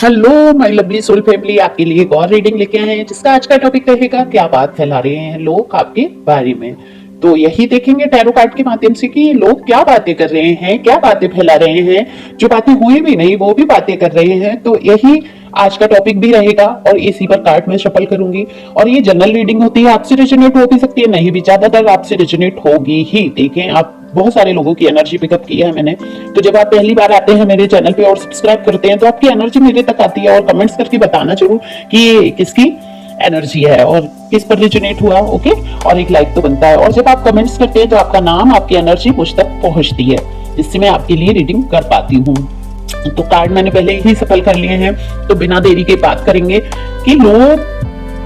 Hello my lovely soul family, आपके लिए एक और रीडिंग लेके आए हैं जिसका आज का टॉपिक रहेगा क्या बात फैला रहे हैं लोग आपके बारे में। तो यही देखेंगे टैरो कार्ड के माध्यम से कि लोग क्या बातें कर रहे हैं, क्या बातें फैला रहे हैं, जो बातें हुई भी नहीं वो भी बातें कर रहे हैं। तो यही आज का टॉपिक भी रहेगा और इसी पर कार्ड में शफल करूंगी। और ये जनरल रीडिंग होती है, आपसे रेजोनेट हो भी सकती है, नहीं भी, ज्यादातर आपसे रेजोनेट होगी ही। देखें, आप बहुत सारे लोगों की एनर्जी पिकअप की है मैंने। तो जब आप पहली बार आते हैं मेरे चैनल पे और सब्सक्राइब करते हैं तो आपकी एनर्जी मेरे तक आती है, और कमेंट्स करके बताना जरूर कि ये किसकी एनर्जी है और किस पर रेजोनेट हुआ। ओके, और एक लाइक तो बनता है। और जब आप कमेंट्स करते हैं तो आपका नाम, आपकी एनर्जी मुझ तक पहुंचती है, जिससे मैं आपके लिए रीडिंग कर पाती हूँ। तो कार्ड मैंने पहले ही सफल कर लिए हैं, तो बिना देरी के बात करेंगे कि लोग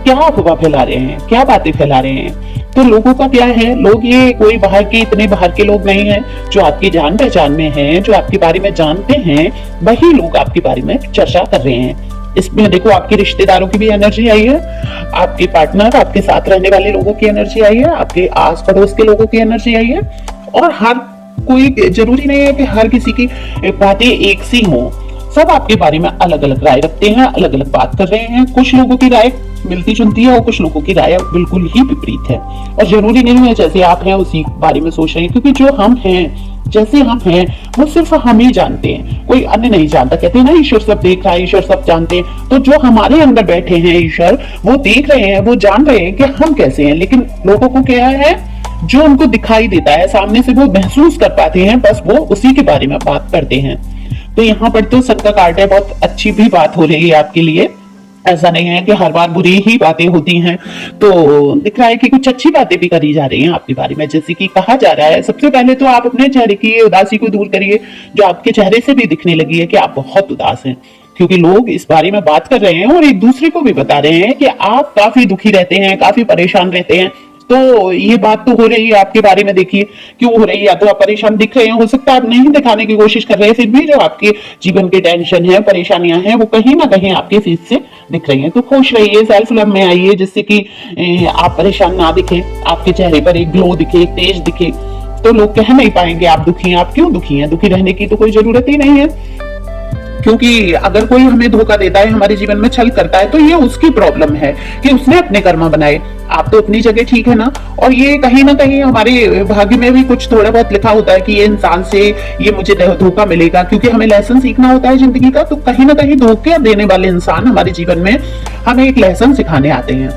क्या अफवाह फैला रहे हैं, क्या बातें फैला रहे हैं। तो लोगों का क्या है, लोग ये कोई बाहर के, इतने बाहर के लोग नहीं हैं, जो आपकी जान पहचान में हैं, जो आपके बारे में जानते हैं, वही लोग आपके बारे में चर्चा कर रहे हैं। इसमें देखो, आपके रिश्तेदारों की भी एनर्जी आई है, आपके पार्टनर, आपके साथ रहने वाले लोगों की एनर्जी आई है, आपके आस पड़ोस के लोगों की एनर्जी आई है। और हर कोई, जरूरी नहीं है कि हर किसी की बातें एक सी हो, सब आपके बारे में अलग अलग राय रखते हैं, अलग अलग बात कर रहे हैं। कुछ लोगों की राय मिलती जुलती है और कुछ लोगों की राय बिल्कुल ही विपरीत है। और जरूरी नहीं है जैसे आप हैं उसी बारे में सोच रहे हैं, क्योंकि जो हम हैं, जैसे हम हैं, वो सिर्फ हम ही जानते हैं, कोई अन्य नहीं जानता। कहते हैं ना, ईश्वर सब देख रहा है, ईश्वर सब जानते हैं। तो जो हमारे अंदर बैठे हैं ईश्वर, वो देख रहे हैं, वो जान रहे हैं कि हम कैसे हैं। लेकिन लोगों को क्या है, जो उनको दिखाई देता है सामने से, वो महसूस कर पाते हैं, बस वो उसी के बारे में बात करते हैं। तो यहाँ पर तो सन का कार्ड है, बहुत अच्छी भी बात हो रही है आपके लिए। ऐसा नहीं है कि हर बार बुरी ही बातें होती हैं। तो दिख रहा है कि कुछ अच्छी बातें भी करी जा रही हैं आपके बारे में। जैसे कि कहा जा रहा है, सबसे पहले तो आप अपने चेहरे की उदासी को दूर करिए, जो आपके चेहरे से भी दिखने लगी है कि आप बहुत उदास हैं। क्योंकि लोग इस बारे में बात कर रहे हैं और एक दूसरे को भी बता रहे हैं कि आप काफी दुखी रहते हैं, काफी परेशान रहते हैं। तो ये बात तो हो रही है आपके बारे में। देखिए क्यों हो रही है, या तो आप परेशान दिख रहे हैं, हो सकता है आप नहीं दिखाने की कोशिश कर रहे हैं, फिर भी जो आपके जीवन की टेंशन है, परेशानियां हैं, वो कहीं ना कहीं आपके फेस से दिख रही हैं। तो खुश रहिए, सेल्फ लव में आइए, जिससे कि आप परेशान ना दिखे, आपके चेहरे पर एक ग्लो दिखे, एक तेज दिखे। तो लोग कह नहीं पाएंगे आप दुखी हैं। आप क्यों दुखी हैं? दुखी रहने की तो कोई जरूरत ही नहीं है, क्योंकि अगर कोई हमें धोखा देता है, हमारे जीवन में छल करता है, तो ये उसकी प्रॉब्लम है कि उसने अपने कर्म बनाए। आप तो अपनी जगह ठीक है ना। और ये कहीं ना कहीं हमारे भाग्य में भी कुछ थोड़ा बहुत लिखा होता है कि ये इंसान से ये मुझे धोखा मिलेगा, क्योंकि हमें लेसन सीखना होता है जिंदगी का। तो कहीं ना कहीं धोखे देने वाले इंसान हमारे जीवन में हमें एक लेसन सिखाने आते हैं।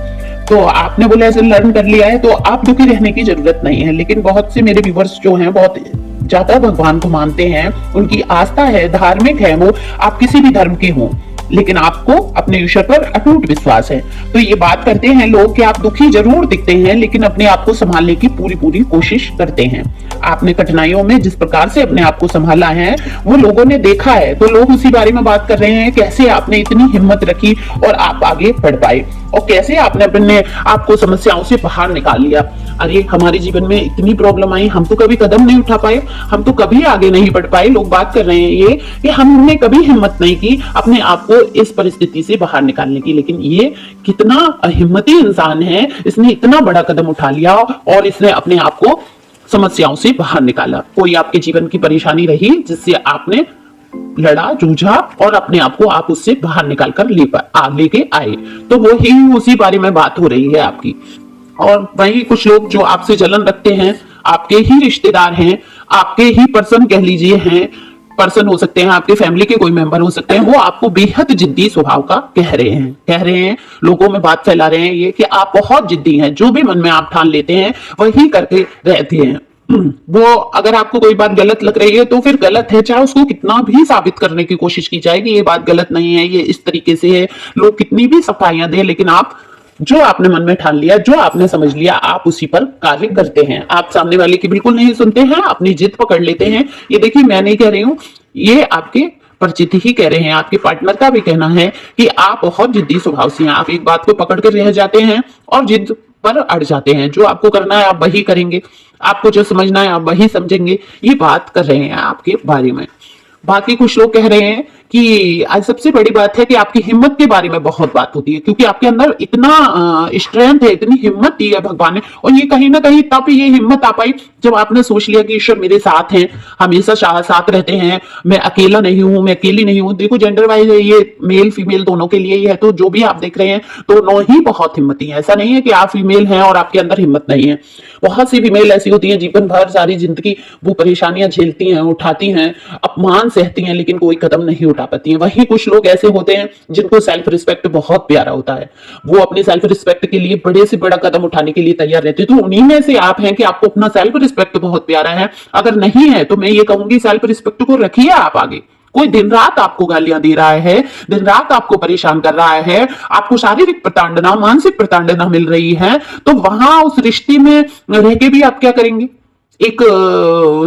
तो आपने वो लेसन लर्न कर लिया है, तो आप दुखी रहने की जरूरत नहीं है। लेकिन बहुत से मेरे व्यूवर्स जो हैं, बहुत ज्यादा भगवान को मानते हैं, उनकी आस्था है, धार्मिक है वो, आप किसी भी धर्म के हों, लेकिन आपको अपने ईश्वर पर अटूट विश्वास है। तो ये बात करते हैं लोग कि आप दुखी जरूर दिखते हैं, लेकिन अपने आप को संभालने की पूरी पूरी कोशिश करते हैं। आपने कठिनाइयों में जिस प्रकार से अपने आप को संभाला है, वो लोगों ने देखा है। तो लोग उसी बारे में बात कर रहे हैं, कैसे आपने इतनी हिम्मत रखी और आप आगे बढ़ पाए, और कैसे आपने अपने आपको समस्याओं से बाहर निकाल लिया। अरे हमारे जीवन में इतनी प्रॉब्लम आई, हम तो कभी कदम नहीं उठा पाए, हम तो कभी आगे नहीं बढ़ पाए। लोग बात कर रहे हैं ये कि हमने कभी हिम्मत नहीं की अपने आप को इस परिस्थिति से बाहर निकालने की। लेकिन ये कितना हिम्मती इंसान है, इसने इतना बड़ा कदम उठा लिया और इसने अपने आप को समस्याओं से बाहर निकाला। कोई आपके जीवन की परेशानी रही जिससे आपने लड़ा, जूझा और अपने आप को आप उससे बाहर निकाल कर लेके आए, तो वो ही उसी बारे में बात हो रही है आपकी। और वही कुछ लोग जो आपसे जलन रखते हैं, आपके ही रिश्तेदार हैं, आपके ही पर्सन कह लीजिए हैं, पर्सन हो सकते हैं, आपके फैमिली के कोई मेंबर हो सकते हैं, वो आपको बेहद जिद्दी स्वभाव का कह रहे हैं, लोगों में बात फैला रहे हैं ये कि आप बहुत जिद्दी हैं, जो भी मन में आप ठान लेते हैं वही करके रहते हैं। वो अगर आपको कोई बात गलत लग रही है तो फिर गलत है, चाहे उसको कितना भी साबित करने की कोशिश की जाए कि ये बात गलत नहीं है, ये इस तरीके से है, लोग कितनी भी सफाइयां दें, लेकिन आप जो आपने मन में ठान लिया, जो आपने समझ लिया, आप उसी पर कार्य करते हैं। आप सामने वाले की बिल्कुल नहीं सुनते हैं, अपनी जिद पकड़ लेते हैं। ये देखिए, मैं नहीं कह रही हूं, ये आपके परिचित ही कह रहे हैं, आपके पार्टनर का भी कहना है कि आप बहुत जिद्दी स्वभाव से हैं। आप एक बात को पकड़ कर रह जाते हैं और जिद पर अड़ जाते हैं। जो आपको करना है आप वही करेंगे, आपको जो समझना है आप वही समझेंगे। ये बात कर रहे हैं आपके बारे में। बाकी कुछ लोग कह रहे हैं कि आज सबसे बड़ी बात है कि आपकी हिम्मत के बारे में बहुत बात होती है, क्योंकि आपके अंदर इतना स्ट्रेंथ है, इतनी हिम्मत दी है भगवान ने। और ये कहीं ना कहीं तब ये हिम्मत आ पाई जब आपने सोच लिया कि ईश्वर मेरे साथ हैं, हमेशा साथ रहते हैं, मैं अकेला नहीं हूं, मैं अकेली नहीं हूं। देखो जेंडर वाइज ये मेल फीमेल दोनों के लिए ही है, तो जो भी आप देख रहे हैं दोनों ही बहुत हिम्मती हैं। ऐसा नहीं है कि आप फीमेल हैं और आपके अंदर हिम्मत नहीं है। बहुत सी फीमेल ऐसी होती है जीवन भर सारी जिंदगी वो परेशानियां झेलती हैं, उठाती हैं, अपमान सहती हैं, लेकिन कोई कदम नहीं उठा पाती हैं। वहीं कुछ लोग ऐसे होते हैं जिनको सेल्फ रिस्पेक्ट बहुत प्यारा होता है, वो अपनी सेल्फ रिस्पेक्ट के लिए बड़े से बड़ा कदम उठाने के लिए तैयार रहते हैं। तो उन्हीं में से आप हैं कि आपको अपना सेल्फ रिस्पेक्ट बहुत प्यारा है। अगर नहीं है तो मैं ये कहूंगी सेल्फ रिस्पेक्ट को रखिए आप आगे। कोई दिन रात आपको गालियां दे रहा है, दिन रात आपको परेशान कर रहा है, आपको शारीरिक प्रताड़ना मानसिक प्रताड़ना मिल रही है, तो वहां उस रिश्ते में रह के भी आप क्या करेंगे? एक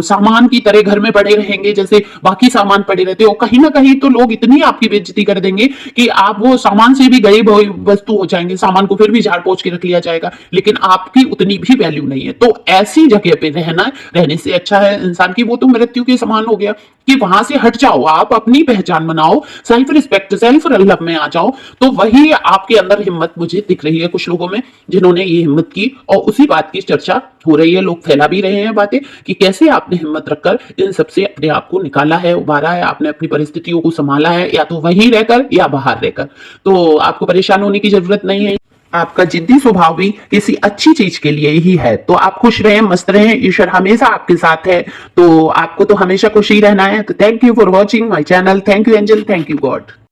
सामान की तरह घर में पड़े रहेंगे जैसे बाकी सामान पड़े रहते हो। कहीं ना कहीं तो लोग इतनी आपकी बेइज्जती कर देंगे कि आप वो सामान से भी गई वस्तु हो जाएंगे, सामान को फिर भी झाड़ पोंछ के रख लिया जाएगा, लेकिन आपकी उतनी भी वैल्यू नहीं है। तो ऐसी जगह पे रहने से अच्छा है इंसान की वो तो मृत्यु के समान हो गया कि वहां से हट जाओ, आप अपनी पहचान बनाओ, सेल्फ रिस्पेक्ट सेल्फ लव में आ जाओ। तो वही आपके अंदर हिम्मत मुझे दिख रही है कुछ लोगों में जिन्होंने ये हिम्मत की, और उसी बात की चर्चा हो रही है, लोग फैला भी रहे हैं बातें कि कैसे आपने हिम्मत रखकर इन सबसे अपने आप को निकाला है, उबारा है, आपने अपनी परिस्थितियों को संभाला है, या तो वहीं रहकर या बाहर रहकर। तो आपको परेशान होने की जरूरत नहीं है। आपका जिद्दी स्वभाव भी किसी अच्छी चीज के लिए ही है। तो आप खुश रहें, मस्त रहें, ईश्वर हमेशा आपके साथ है। तो आपको तो हमेशा खुश ही रहना है। तो thank you for watching my channel. Thank you angel, thank you God.